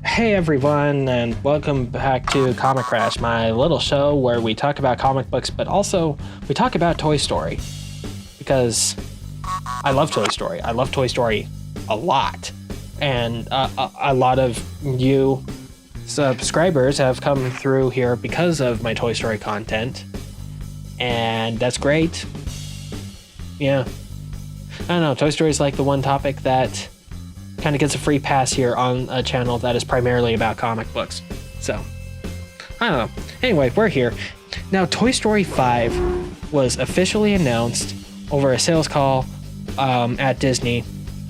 Hey everyone, and welcome back to Comic Crash, my little show where we talk about comic books, but also we talk about Toy Story. Because I love Toy Story. I love Toy Story a lot. And a lot of you subscribers have come through here because of my Toy Story content. And that's great. Yeah. I don't know, Toy Story is like the one topic that kind of gets a free pass here on a channel that is primarily about comic books. So, I don't know. Anyway, we're here. Now, Toy Story 5 was officially announced over a sales call at Disney,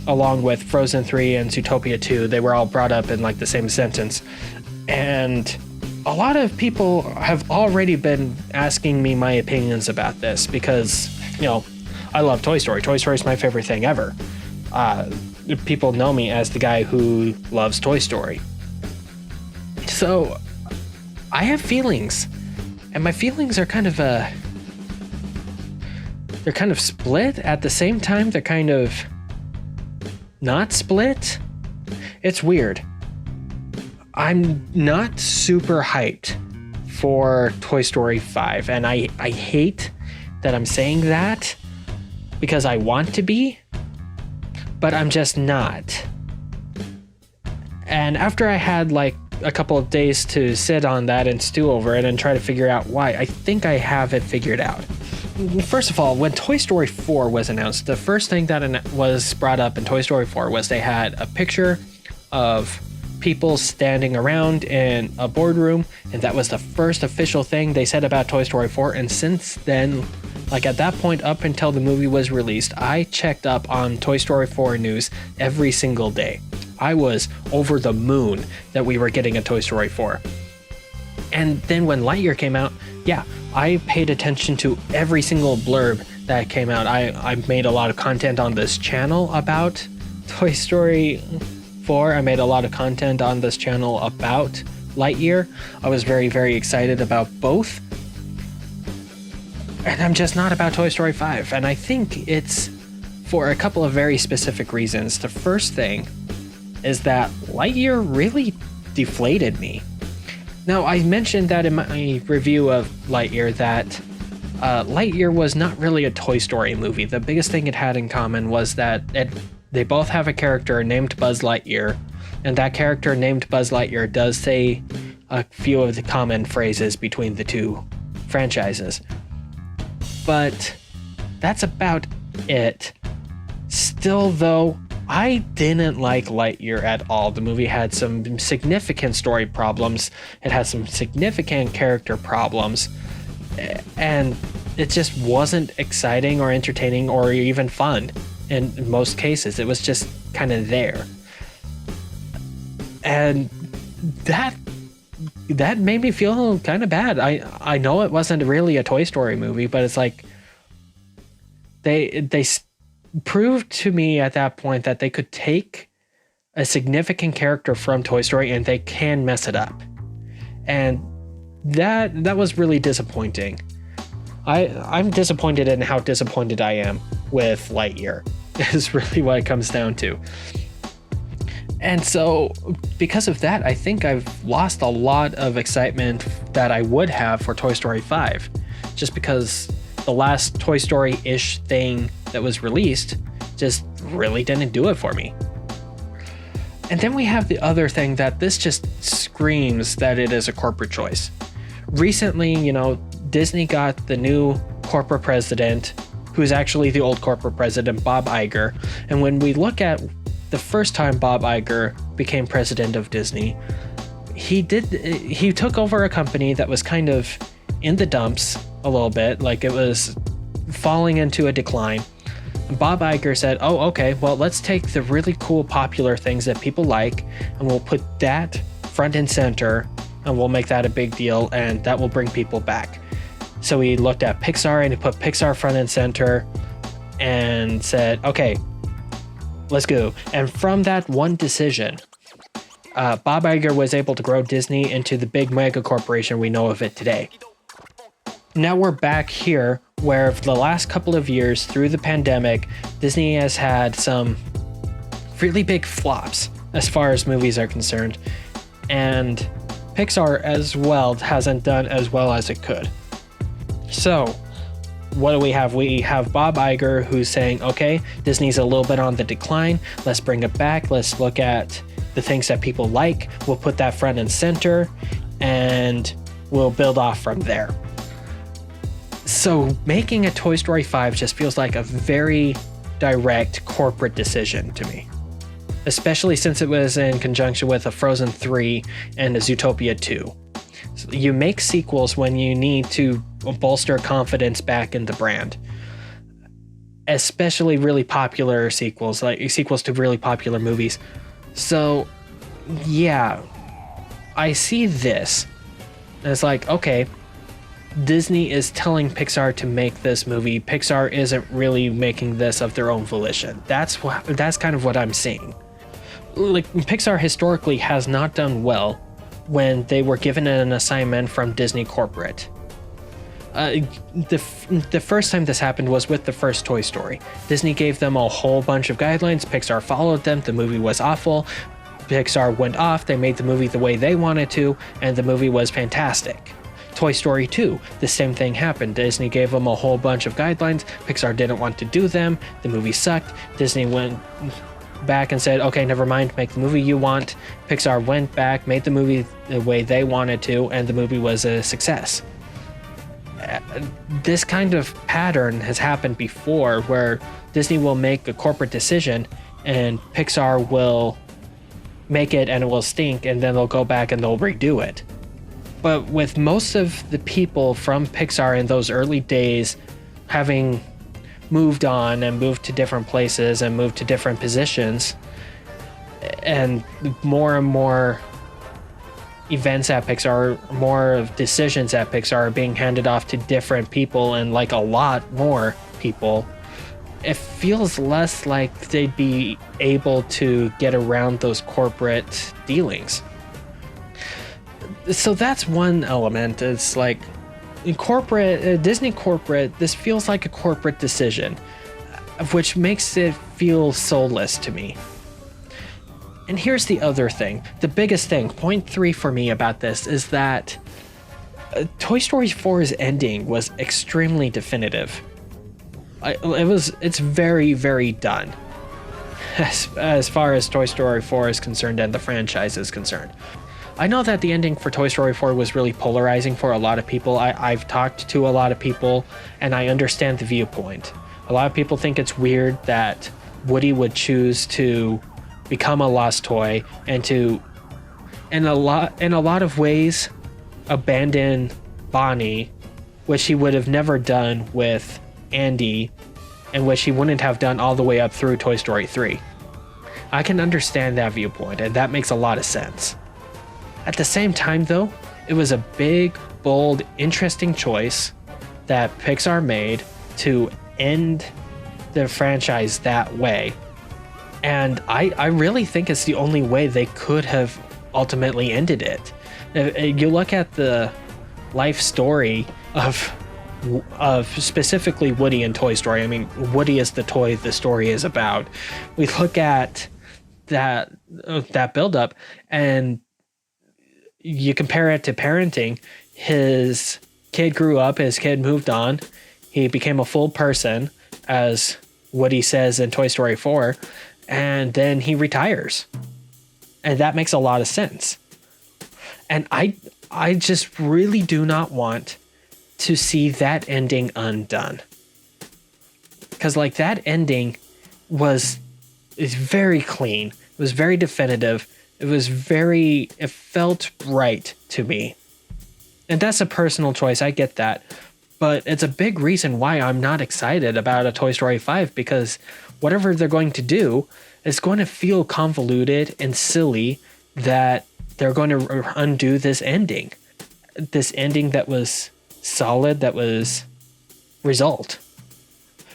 along with Frozen 3 and Zootopia 2. They were all brought up in like the same sentence. And a lot of people have already been asking me my opinions about this because, I love Toy Story. Toy Story is my favorite thing ever. People know me as the guy who loves Toy Story. So I have feelings, and my feelings are kind of split. At the same time, they're kind of not split. It's weird. I'm not super hyped for Toy Story 5, and I hate that I'm saying that because I want to be, but I'm just not. And after I had like a couple of days to sit on that and stew over it and try to figure out why, I think I have it figured out. First of all, when Toy Story 4 was announced, the first thing that was brought up in Toy Story 4 was they had a picture of people standing around in a boardroom, and that was the first official thing they said about Toy Story 4. And since then, like at that point up until the movie was released, I checked up on Toy Story 4 news every single day. I was over the moon that we were getting a Toy Story 4. And then when Lightyear came out, yeah, I paid attention to every single blurb that came out. I made a lot of content on this channel about Toy Story 4. I made a lot of content on this channel about Lightyear. I was very, very excited about both. And I'm just not about Toy Story 5. And I think it's for a couple of very specific reasons. The first thing is that Lightyear really deflated me. Now, I mentioned that in my review of Lightyear that Lightyear was not really a Toy Story movie. The biggest thing it had in common was that they both have a character named Buzz Lightyear, and that character named Buzz Lightyear does say a few of the common phrases between the two franchises. But that's about it. Still, though, I didn't like Lightyear at all. The movie had some significant story problems. It had some significant character problems. And it just wasn't exciting or entertaining or even fun in most cases. It was just kind of there. And that made me feel kind of bad. I know it wasn't really a Toy Story movie, but it's like they proved to me at that point that they could take a significant character from Toy Story and they can mess it up. And that was really disappointing. I'm disappointed in how disappointed I am with Lightyear, is really what it comes down to. And so, because of that, I think I've lost a lot of excitement that I would have for Toy Story 5. Just because the last Toy Story-ish thing that was released just really didn't do it for me. And then we have the other thing that this just screams that it is a corporate choice. Recently, Disney got the new corporate president, who's actually the old corporate president, Bob Iger. And when we look at the first time Bob Iger became president of Disney, he took over a company that was kind of in the dumps a little bit, like it was falling into a decline. And Bob Iger said, oh, okay, well, let's take the really cool, popular things that people like, and we'll put that front and center, and we'll make that a big deal, and that will bring people back. So he looked at Pixar, and he put Pixar front and center, and said, okay, let's go. And from that one decision, Bob Iger was able to grow Disney into the big mega corporation we know of it today. Now we're back here where for the last couple of years through the pandemic, Disney has had some really big flops. as far as movies are concerned. And Pixar as well hasn't done as well as it could. So what do we have? We have Bob Iger, who's saying, okay, Disney's a little bit on the decline. Let's bring it back. Let's look at the things that people like. We'll put that front and center, and we'll build off from there. So making a Toy Story 5 just feels like a very direct corporate decision to me, especially since it was in conjunction with a Frozen 3 and a Zootopia 2. So you make sequels when you need to bolster confidence back in the brand, especially really popular sequels, like sequels to really popular movies. So yeah, I see this, and it's like, okay, Disney is telling Pixar to make this movie. Pixar isn't really making this of their own volition. That's kind of what I'm seeing. Like, Pixar historically has not done well when they were given an assignment from Disney corporate. The first time this happened was with the first Toy Story. Disney gave them a whole bunch of guidelines. Pixar followed them. The movie was awful. Pixar went off. They made the movie the way they wanted to, and the movie was fantastic. Toy Story 2, the same thing happened. Disney gave them a whole bunch of guidelines. Pixar didn't want to do them. The movie sucked. Disney went back and said, okay, never mind, make the movie you want. Pixar went back, made the movie the way they wanted to, and the movie was a success. This kind of pattern has happened before, where Disney will make a corporate decision and Pixar will make it and it will stink, and then they'll go back and they'll redo it. But with most of the people from Pixar in those early days having moved on and moved to different places and moved to different positions, and more and more events at Pixar, more of decisions at Pixar are being handed off to different people, and like a lot more people, it feels less like they'd be able to get around those corporate dealings. So that's one element. It's like in corporate, Disney corporate, this feels like a corporate decision, which makes it feel soulless to me. And here's the other thing, the biggest thing, point 3 for me about this is that Toy Story 4's ending was extremely definitive. It's very, very done as far as Toy Story 4 is concerned and the franchise is concerned. I know that the ending for Toy Story 4 was really polarizing for a lot of people. I've talked to a lot of people, and I understand the viewpoint. A lot of people think it's weird that Woody would choose to become a lost toy and to, in a lot of ways, abandon Bonnie, which he would have never done with Andy, and which he wouldn't have done all the way up through Toy Story 3. I can understand that viewpoint, and that makes a lot of sense. At the same time, though, it was a big, bold, interesting choice that Pixar made to end the franchise that way. And I really think it's the only way they could have ultimately ended it. If you look at the life story of specifically Woody and Toy Story. I mean, Woody is the toy the story is about. We look at that buildup, and you compare it to parenting. His kid grew up, his kid moved on, he became a full person, as Woody says in Toy Story 4, and then he retires. And that makes a lot of sense. And I just really do not want to see that ending undone. Because like that ending is very clean. It was very definitive. It felt right to me. And that's a personal choice, I get that. But it's a big reason why I'm not excited about a Toy Story 5, because whatever they're going to do is going to feel convoluted and silly that they're going to undo this ending. This ending that was solid, that was result.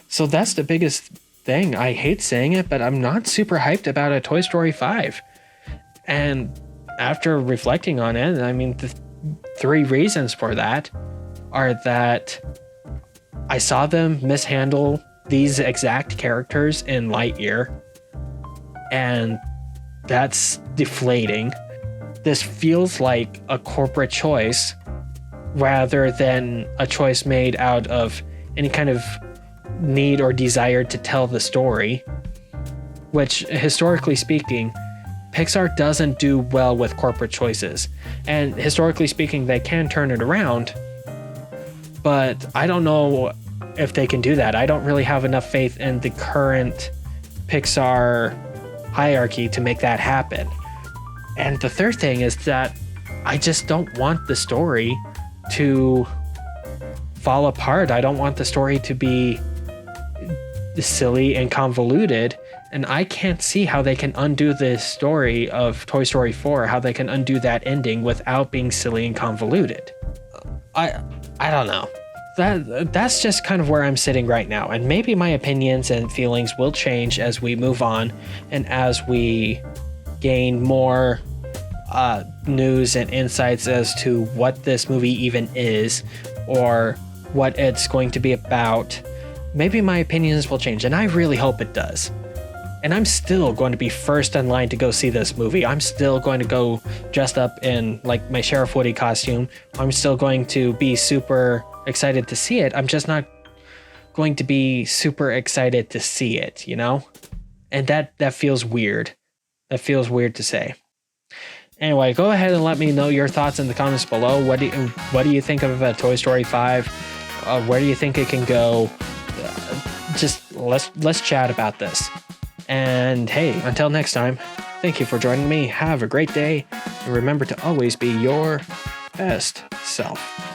So that's the biggest thing. I hate saying it, but I'm not super hyped about a Toy Story 5. And after reflecting on it, I mean, the 3 reasons for that are that I saw them mishandle these exact characters in Lightyear, and that's deflating. This feels like a corporate choice rather than a choice made out of any kind of need or desire to tell the story, which, historically speaking, Pixar doesn't do well with corporate choices. And historically speaking, they can turn it around, but I don't know if they can do that. I don't really have enough faith in the current Pixar hierarchy to make that happen. And the third thing is that I just don't want the story to fall apart. I don't want the story to be silly and convoluted. And I can't see how they can undo the story of Toy Story 4, how they can undo that ending without being silly and convoluted. I don't know. That's just kind of where I'm sitting right now. And maybe my opinions and feelings will change as we move on and as we gain more news and insights as to what this movie even is or what it's going to be about. Maybe my opinions will change, and I really hope it does. And I'm still going to be first in line to go see this movie. I'm still going to go dressed up in like my Sheriff Woody costume. I'm still going to be super excited to see it. I'm just not going to be super excited to see it, you know? And that feels weird. That feels weird to say. Anyway, go ahead and let me know your thoughts in the comments below. What do you think of Toy Story 5? Where do you think it can go? Just let's chat about this. And hey, until next time, thank you for joining me. Have a great day. And remember to always be your best self.